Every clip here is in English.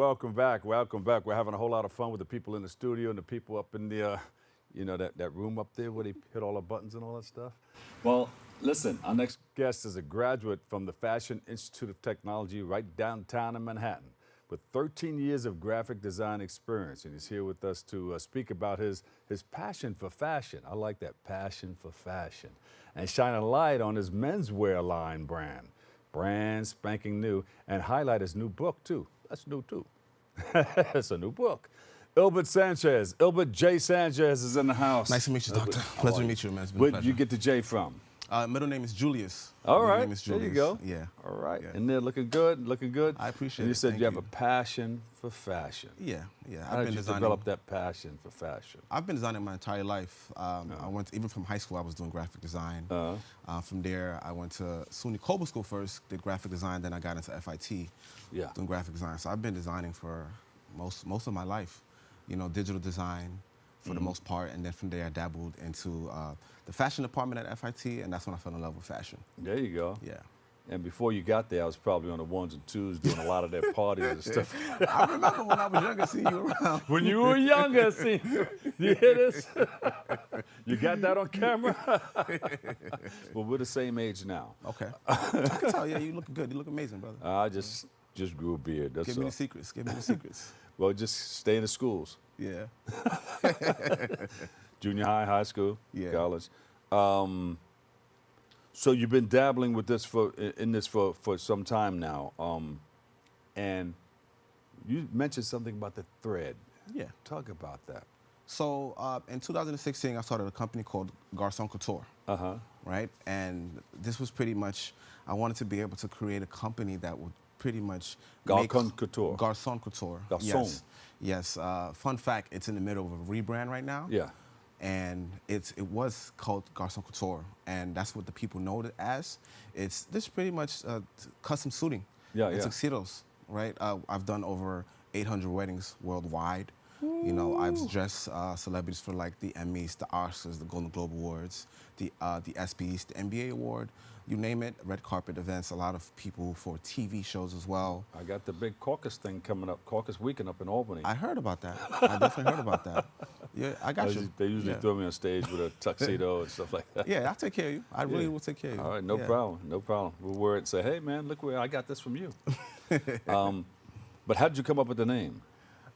welcome back. Welcome back. We're having a whole lot of fun with the people in the studio and the people up in the, that room up there where they hit all the buttons and all that stuff. Well, listen, our next guest is a graduate from the Fashion Institute of Technology right downtown in Manhattan with 13 years of graphic design experience. And he's here with us to speak about his passion for fashion. I like that, passion for fashion. And shine a light on his menswear line brand spanking new, and highlight his new book, too. That's new, too. It's a new book. Ilbert Sanchez, Ilbert J. Sanchez is in the house. Nice to meet you, Doctor. Pleasure to meet you, man. It's been a Where pleasure. did you get the J from? Middle name is Julius. All Middle right, name is there Julius. you go. Yeah. All right, Yeah. and they're looking good, looking good. I appreciate and you it. said Thank you have you. a passion for fashion. Yeah. How did you develop that passion for fashion? I've been designing my entire life. I went even from high school. I was doing graphic design. From there, I went to SUNY Kobo School first, did graphic design. Then I got into FIT, doing graphic design. So I've been designing for most of my life. You know, digital design for the most part, and then from there I dabbled into the fashion department at FIT, and that's when I fell in love with fashion. There you go. Yeah. And before you got there, I was probably on the ones and twos doing a lot of their parties and stuff. I remember when I was younger seeing you around. When you were younger, see, you hear this? You got that on camera? Well, we're the same age now. Okay. I can tell, yeah, you look good. You look amazing, brother. I just grew a beard, that's Give all. me the secrets. Give me the secrets. Well, just stay in the schools. Yeah. Junior high, high school, Yeah. college. So you've been dabbling with this for some time now, and you mentioned something about the thread. Yeah. Talk about that. So in 2016, I started a company called Garçon Couture. Right, and this was pretty much, I wanted to be able to create a company that would pretty much Garçon Couture. Garçon Couture. Garçon. Yes. Fun fact: it's in the middle of a rebrand right now. Yeah. And it was called Garçon Couture, and that's what the people know it as. It's this pretty much custom suiting. Yeah. Tuxedos, right? I've done over 800 weddings worldwide. You know, I've dressed celebrities for like the Emmys, the Oscars, the Golden Globe Awards, the ESPYs, the NBA Award, you name it. Red carpet events, a lot of people for TV shows as well. I got the big caucus thing coming up, caucus weekend up in Albany. I heard about that. I definitely heard about that. Yeah, I got you. They usually Yeah. throw me on stage with a tuxedo and stuff like that. Yeah, I'll take care of you. I really will take care of you. All right, no problem, no problem. We'll wear it and say, hey, man, look where I got this from you. But how did you come up with the name?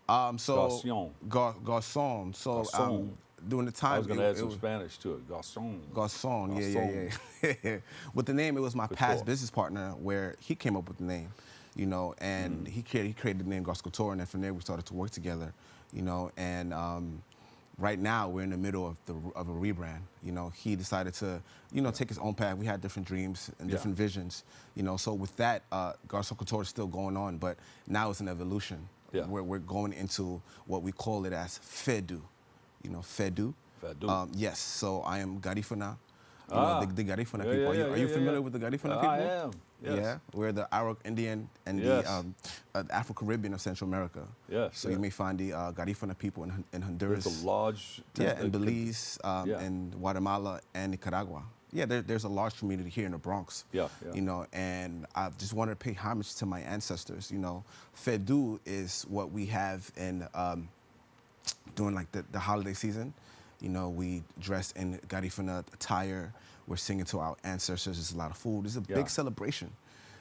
Garçon. Garçon. Garçon. So Garçon. during the time, I was going to add some Spanish to it. Garçon. Garçon, yeah. With the name, it was my past business partner where he came up with the name, you know, and he created the name Garçon Couture, and then from there we started to work together, you know, and right now we're in the middle of a rebrand. You know, he decided to, you know, take his own path. We had different dreams and different visions, you know. So with that, Garçon Couture is still going on, but now it's an evolution. Yeah. Where we're going into what we call it as Fedu. You know, Fedu. Fedu. Yes, so I am Garifuna. You know, the Garifuna people. Are you familiar with the Garifuna people? I am, yes. Yeah, we're the Arab Indian and the Afro-Caribbean of Central America. Yes. So you may find the Garifuna people in Honduras. It's a large... in Belize, in Guatemala, and Nicaragua. Yeah, there's a large community here in the Bronx. Yeah. You know, and I just wanted to pay homage to my ancestors. You know, Fedu is what we have in during like the holiday season. You know, we dress in Garifuna attire. We're singing to our ancestors. There's a lot of food. It's a big celebration.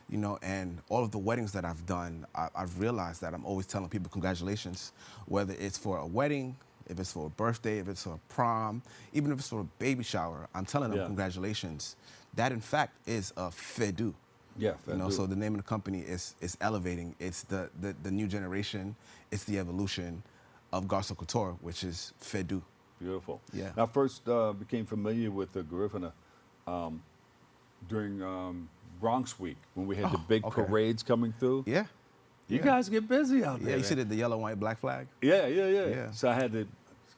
You know, and all of the weddings that I've done, I've realized that I'm always telling people congratulations, whether it's for a wedding, if it's for a birthday, if it's for a prom, even if it's for a baby shower, I'm telling them congratulations. That, in fact, is a Fedu. Yeah, Fedu. You know, so the name of the company is elevating. It's the new generation. It's the evolution of Garçon Couture, which is Fedu. Beautiful. Yeah. I first became familiar with the Garifuna during Bronx Week when we had the big parades coming through. Yeah. You guys get busy out there. Yeah, you see the yellow, white, black flag? Yeah. So I had the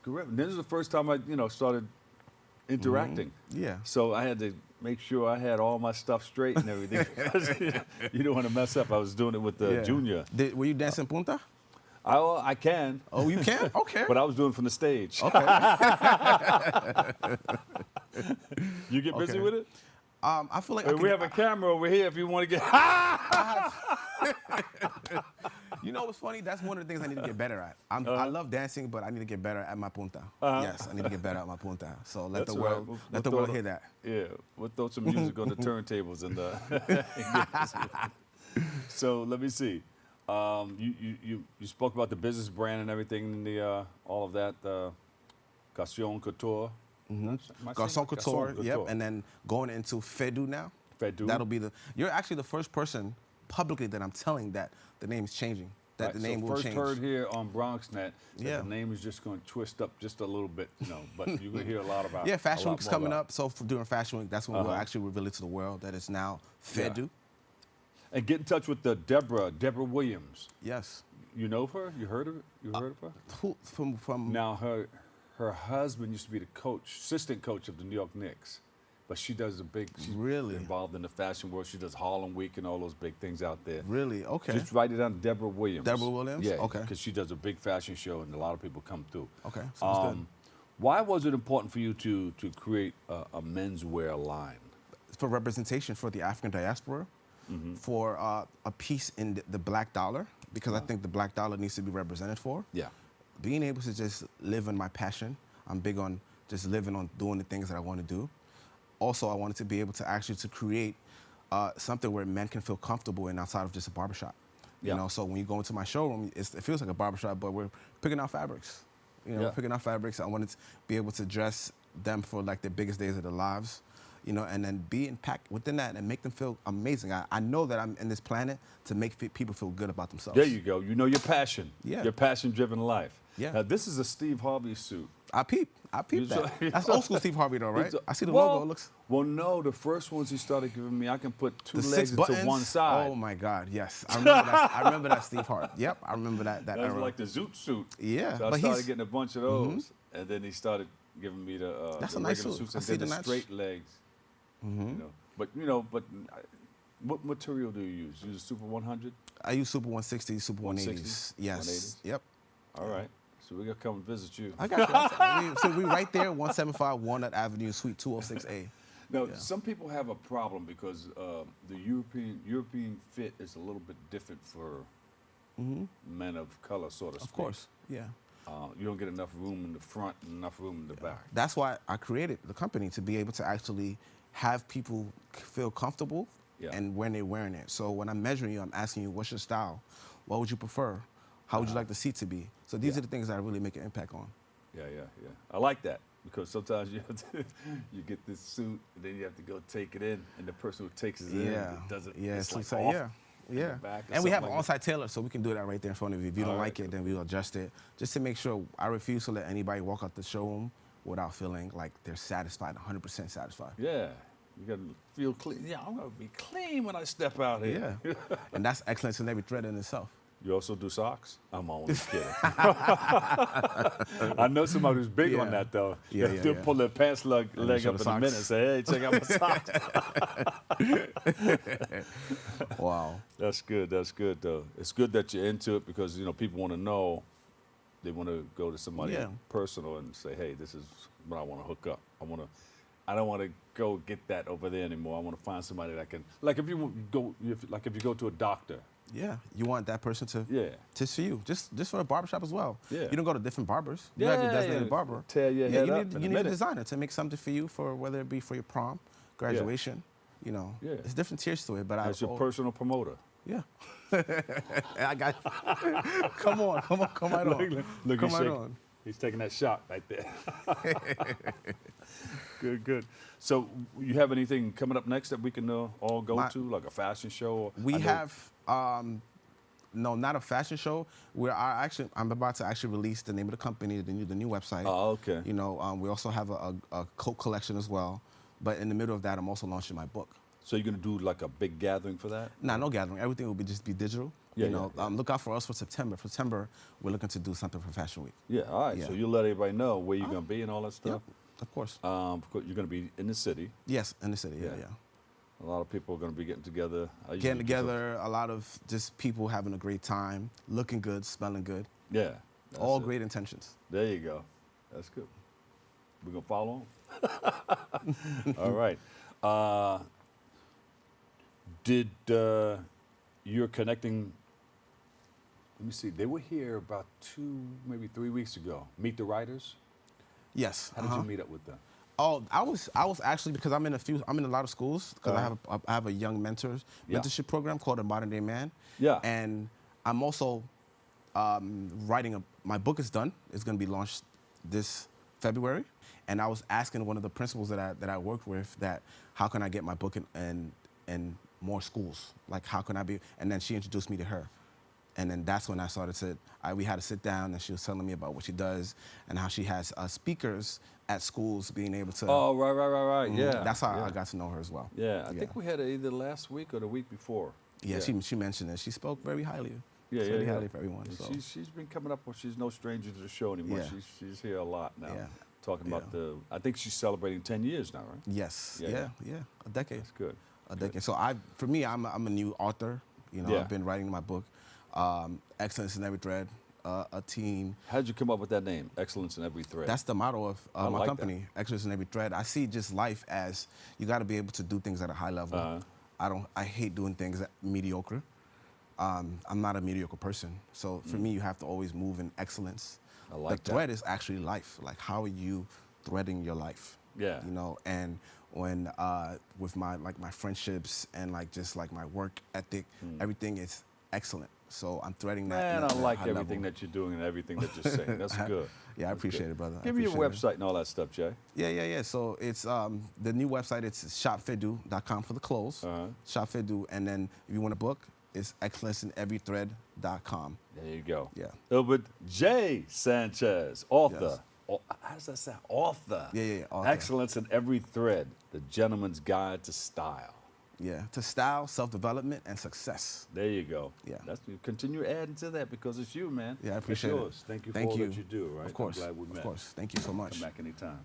Garifuna. This is the first time I, started interacting. Yeah. So I had to make sure I had all my stuff straight and everything because you don't want to mess up. I was doing it with the junior. Were you dancing punta? I can. Oh, you can? Okay. But I was doing it from the stage. Okay. You get busy with it? I feel like we have a camera over here if you want to get. You know what's funny? That's one of the things I need to get better at. I love dancing, but I need to get better at my punta. Yes, I need to get better at my punta. So let That's the all right. world let the world hear that. Yeah, we'll throw some music on the turntables and so let me see. You spoke about the business brand and everything, all of that, Encarnacion Couture. Am I saying Garçon it? Couture, yep, and then going into Fedu now. Fedu. That'll be you're actually the first person publicly that I'm telling that the name's changing. That Right, the name so will first change. heard here on BronxNet that Yeah. the name is just going to twist up just a little bit, but you're going to hear a lot about. Yeah, Fashion a lot Week's more coming about up. So during Fashion Week, that's when we'll actually reveal it to the world that it's now Yeah. Fedu. And get in touch with the Deborah Williams. Yes. You know her? You heard of it? You heard of her? Who from Now her husband used to be the assistant coach of the New York Knicks, but she's Really? involved in the fashion world. She does Harlem Week and all those big things out there. Really? Okay. Just write it down, Deborah Williams. Deborah Williams? Yeah, Okay. because she does a big fashion show and a lot of people come through. Okay, sounds good. Why was it important for you to create a menswear line? For representation for the African diaspora, for a piece in the black dollar, because I think the black dollar needs to be represented for. Yeah. Being able to just live on my passion. I'm big on just living on doing the things that I want to do. Also, I wanted to be able to actually to create something where men can feel comfortable in outside of just a barbershop. Yeah. You know, so when you go into my showroom, it feels like a barbershop, but we're picking out fabrics. You know, Yeah. we're picking out fabrics. I wanted to be able to dress them for like the biggest days of their lives, you know, and then be packed within that and make them feel amazing. I know that I'm in this planet to make people feel good about themselves. There you go. You know your passion. Yeah. Your passion-driven life. Yeah. Now, this is a Steve Harvey suit. I peep You that. saw- That's old school Steve Harvey though, right? It's a- I see the well, logo. It looks Well, no, the first ones he started giving me, I can put two the legs 6 into buttons. one side. Oh my God, yes. I remember that. I remember that Steve Harvey. Yep, I remember that That era. was like the zoot suit. Yeah, So I but started he's- getting a bunch of those, and then he started giving me the That's the a nice regular suit. suits I and see then the the nice- straight legs. What material do you use? You use Super 100? I use Super 160, Super 180s. 160s? Yes. 180s? Yep. All right. So we're going to come and visit you. I got you. So we right there, 175 Walnut Avenue, Suite 206A. Now, some people have a problem because the European fit is a little bit different for men of color, so to speak. Of course. Yeah. You don't get enough room in the front and enough room in the back. That's why I created the company, to be able to actually have people feel comfortable Yeah. and when they're wearing it. So when I'm measuring you, I'm asking you, what's your style? What would you prefer? How would you like the seat to be? So these are the things that I really make an impact on. Yeah. I like that because sometimes you have to, you get this suit and then you have to go take it in, and the person who takes it in Yeah. doesn't. Yeah. It's like So off yeah. in the Yeah. back or And we have something an like that. on-site tailor, so we can do that right there in front of you. If you don't All like right. it, then we'll adjust it. Just to make sure I refuse to let anybody walk out the showroom without feeling like they're satisfied, 100% satisfied. Yeah. You got to feel clean. Yeah, I'm going to be clean when I step out here. Yeah. And that's excellence in every thread in itself. You also do socks? I'm always kidding. I know somebody who's big on Yeah. that, though. Yeah, They'll yeah. pull their pants leg show up the in a socks. minute and say, hey, check out my socks. Wow. That's good, though. It's good that you're into it because, people want to know. They want to go to somebody Yeah. personal and say, hey, this is what I want to hook up. I don't want to go get that over there anymore. I want to find somebody that can, like if you go to a doctor. Yeah. You want that person to Yeah. just for you, just for a barbershop as well. Yeah. You don't go to different barbers. You have your designated barber. Tear your head you up need, in you a need a minute. designer to make something for you, for whether it be for your prom, graduation. Yeah. It's different tiers to it. But As your personal promoter. Yeah. I got you. Come on, come right on. Look, Come he's right shaking. on. He's taking that shot right there. Good. So you have anything coming up next that we can all go to, like a fashion show? Or, We I know- have no, not a fashion show. I'm about to actually release the name of the company, the new website. Oh, okay. We also have a coat collection as well. But in the middle of that, I'm also launching my book. So you're gonna do like a big gathering for that? Nah, no gathering. Everything will just be digital. Yeah. Look out for us for September. For September, we're looking to do something for Fashion Week. Yeah. All right. Yeah. So you'll let everybody know where you're gonna be and all that stuff. Of course. You're gonna be in the city. Yes, in the city. Yeah. A lot of people are gonna be getting together. Getting together, a lot of just people having a great time, looking good, smelling good. Yeah. that's All it. great intentions. There you go. That's good. We're gonna follow on. All right. Did you're connecting Let me see. They were here about 2, maybe 3 weeks ago. Meet the Writers. Yes. How did you meet up with them? Oh, I was actually, because I'm in a lot of schools, because I have a young Yeah. mentorship program called a Modern Day Man. Yeah. And I'm also writing my book is done. It's going to be launched this February. And I was asking one of the principals that I worked with that how can I get my book in more schools? Like how can I be? And then she introduced me to her. And then that's when I started to, we had to sit down and she was telling me about what she does and how she has speakers at schools being able to. Oh, right. Yeah. That's how yeah. I got to know her as well. Yeah, I think we had it either last week or the week before. Yeah, she mentioned it. She spoke very highly. Very highly of everyone. And So. she's been coming up. She's no stranger to the show anymore. Yeah. She's here a lot now. Yeah. Talking about I think she's celebrating 10 years now, right? Yes. Yeah. A decade. That's good. A decade. So for me, I'm a new author. You know, Yeah. I've been writing my book, Excellence in Every Thread, a team. How did you come up with that name, Excellence in Every Thread? That's the motto of my like company, Excellence in Every Thread. I see just life as you got to be able to do things at a high level. I hate doing things that mediocre. I'm not a mediocre person. So for me, you have to always move in excellence. I like the thread is actually life. Like, how are you threading your life? Yeah. You know, and when with my friendships and just my work ethic, everything is excellent. So I'm threading that. Man, I like high everything level. that you're doing and everything that you're saying. That's good. Yeah, I appreciate it, brother. Give me your website and all that stuff, Jay. Yeah. So it's the new website. It's shopfedu.com for the clothes. Shop Fedu, and then if you want a book, it's excellenceineverythread.com. There you go. Yeah. Ilbert J. Sanchez, author. Yes. How does that sound? Author. Yeah. Author. Excellence in Every Thread, the gentleman's guide to style. Yeah, to style, self-development, and success. There you go. Yeah. Continue adding to that because it's you, man. Yeah, I appreciate it's yours. it. Thank you for all that you do, right? Of course. I'm glad we met. Of course. Thank you so much. Come back anytime.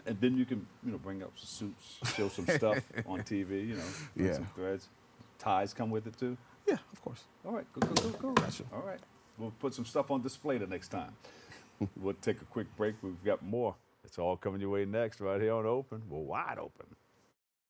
And then you can, bring up some suits, show some stuff on TV, Yeah. some threads. Ties come with it too? Yeah, of course. All right, go. Gotcha. All right. We'll put some stuff on display the next time. We'll take a quick break. We've got more. It's all coming your way next right here on Open. We're wide open.